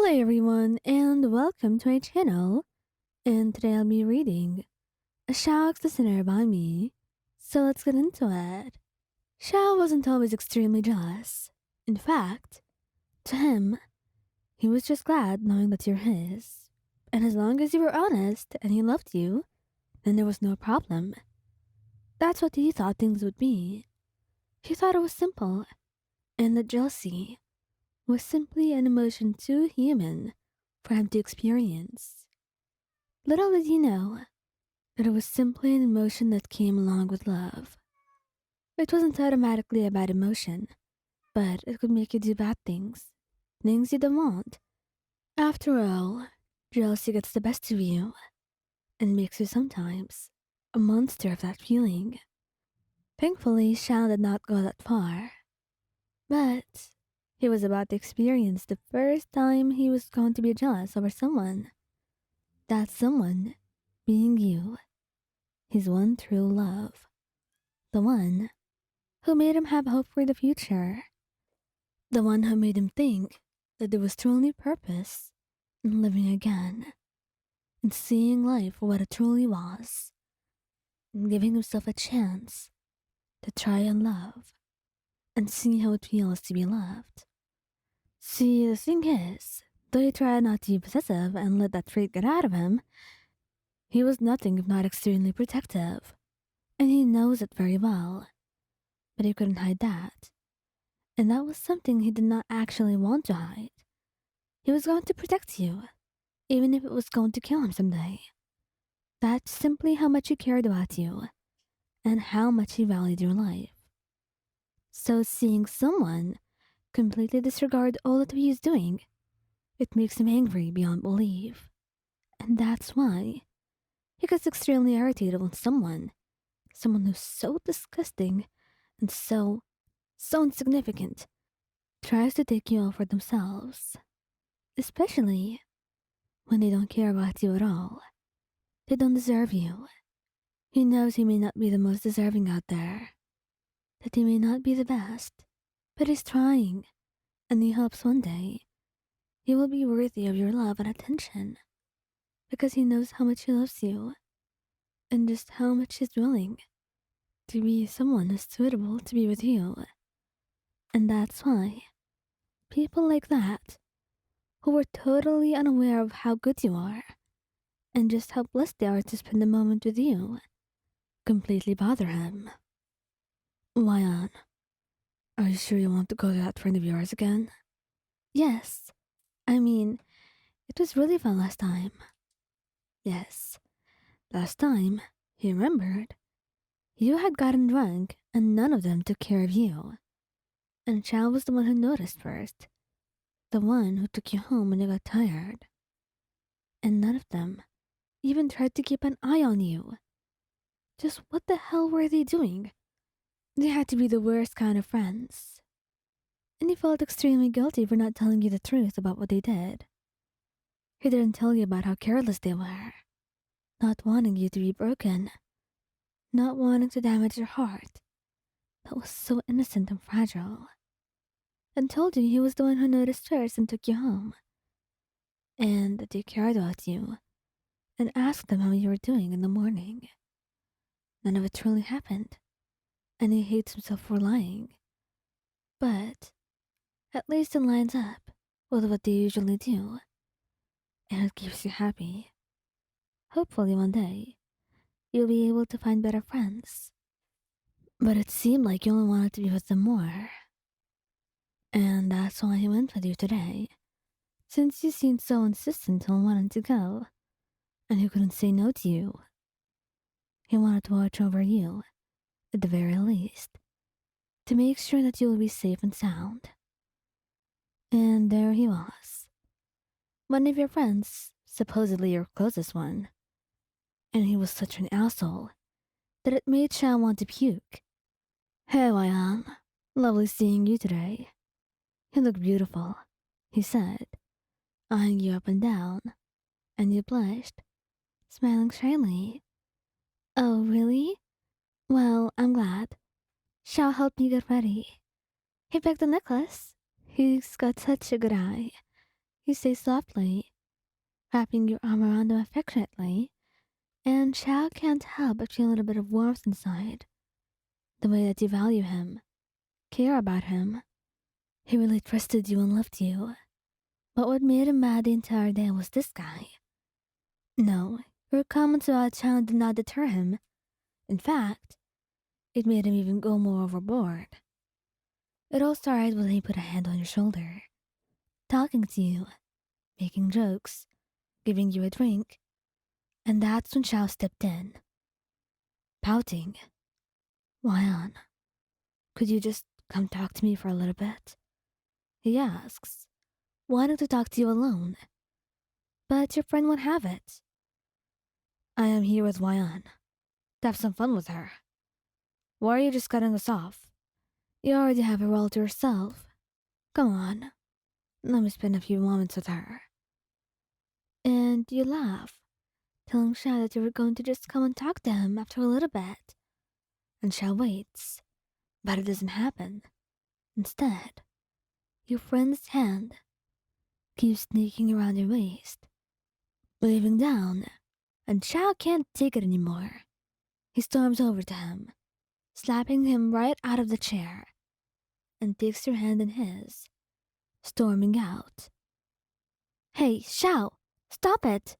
Hello everyone and welcome to my channel, and today I'll be reading A Xiao Listener by me. So let's get into it. Xiao wasn't always extremely jealous. In fact, to him, he was just glad knowing that you're his. And as long as you were honest and he loved you, then there was no problem. That's what he thought things would be. He thought it was simple, and that jealousy was simply an emotion too human for him to experience. Little did he know that it was simply an emotion that came along with love. It wasn't automatically a bad emotion, but it could make you do bad things, things you don't want. After all, jealousy gets the best of you and makes you sometimes a monster of that feeling. Thankfully, Xiao did not go that far, but he was about to experience the first time he was going to be jealous over someone. That someone being you, his one true love. The one who made him have hope for the future. The one who made him think that there was truly purpose in living again, and seeing life for what it truly was, and giving himself a chance to try and love, and see how it feels to be loved. See, the thing is, though he tried not to be possessive and let that trait get out of him, he was nothing if not extremely protective, and he knows it very well. But he couldn't hide that. And that was something he did not actually want to hide. He was going to protect you, even if it was going to kill him someday. That's simply how much he cared about you, and how much he valued your life. So seeing someone completely disregard all that he is doing, it makes him angry beyond belief. And that's why he gets extremely irritated when someone who's so disgusting and so insignificant, tries to take you all for themselves. Especially when they don't care about you at all. They don't deserve you. He knows he may not be the most deserving out there, that he may not be the best, but he's trying, and he hopes one day he will be worthy of your love and attention, because he knows how much he loves you, and just how much he's willing to be someone who's suitable to be with you. And that's why people like that, who are totally unaware of how good you are, and just how blessed they are to spend a moment with you, completely bother him. Why on? Are you sure you want to go to that friend of yours again? Yes. I mean, it was really fun last time. Yes. Last time, he remembered, you had gotten drunk and none of them took care of you. And Xiao was the one who noticed first. The one who took you home when you got tired. And none of them even tried to keep an eye on you. Just what the hell were they doing? They had to be the worst kind of friends. And he felt extremely guilty for not telling you the truth about what they did. He didn't tell you about how careless they were, not wanting you to be broken, not wanting to damage your heart that was so innocent and fragile, and told you he was the one who noticed first and took you home, and that he cared about you, and asked them how you were doing in the morning. None of it truly happened, and he hates himself for lying. But at least it lines up with what they usually do, and it keeps you happy. Hopefully one day, you'll be able to find better friends. But it seemed like you only wanted to be with them more. And that's why he went with you today. Since you seemed so insistent on wanting to go, and he couldn't say no to you. He wanted to watch over you, at the very least, to make sure that you'll be safe and sound. And there he was. One of your friends, supposedly your closest one. And he was such an asshole that it made Xiao want to puke. Hey, Wyan. Lovely seeing you today. You look beautiful, he said, eyeing you up and down, and you blushed, smiling shyly. Oh, really? Well, I'm glad. Xiao helped me get ready. He picked the necklace. He's got such a good eye. He says softly, wrapping your arm around him affectionately, and Xiao can't help but feel a little bit of warmth inside. The way that you value him, care about him. He really trusted you and loved you. But what made him mad the entire day was this guy. No, your comments about Xiao did not deter him. In fact, it made him even go more overboard. It all started when he put a hand on your shoulder, talking to you, making jokes, giving you a drink, and that's when Xiao stepped in, pouting. Wyan, could you just come talk to me for a little bit? He asks, wanting to talk to you alone. But your friend won't have it. I am here with Wyan, to have some fun with her. Why are you just cutting us off? You already have her all to yourself. Come on, let me spend a few moments with her. And you laugh, telling Xiao that you were going to just come and talk to him after a little bit. And Xiao waits, but it doesn't happen. Instead, your friend's hand keeps sneaking around your waist, waving down, and Xiao can't take it anymore. He storms over to him, slapping him right out of the chair, and takes your hand in his, storming out. Hey, Xiao, stop it!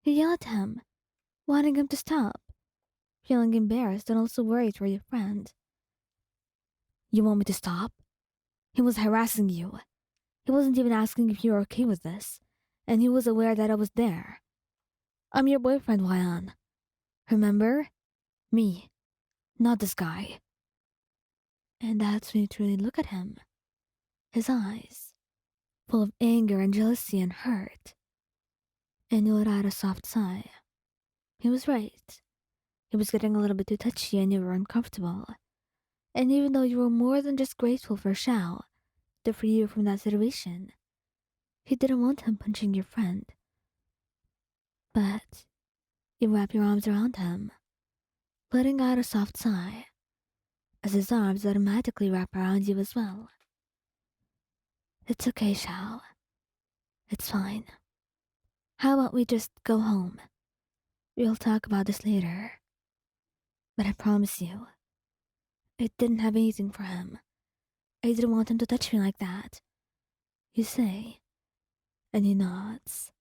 You yell at him, wanting him to stop, feeling embarrassed and also worried for your friend. You want me to stop? He was harassing you. He wasn't even asking if you were okay with this, and he was aware that I was there. I'm your boyfriend, Wyan. Remember? Me, not this guy. And that's when you truly look at him. His eyes, full of anger and jealousy and hurt. And you let out a soft sigh. He was right. He was getting a little bit too touchy and you were uncomfortable. And even though you were more than just grateful for Xiao to free you from that situation, he didn't want him punching your friend. But you wrap your arms around him, letting out a soft sigh, as his arms automatically wrap around you as well. It's okay, Xiao. It's fine. How about we just go home? We'll talk about this later. But I promise you, I didn't have anything for him. I didn't want him to touch me like that. You say, and he nods,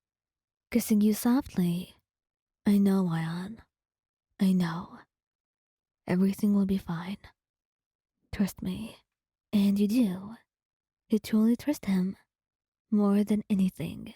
kissing you softly. I know, Wyan. I know. Everything will be fine. Trust me. And you do. You truly trust him more than anything.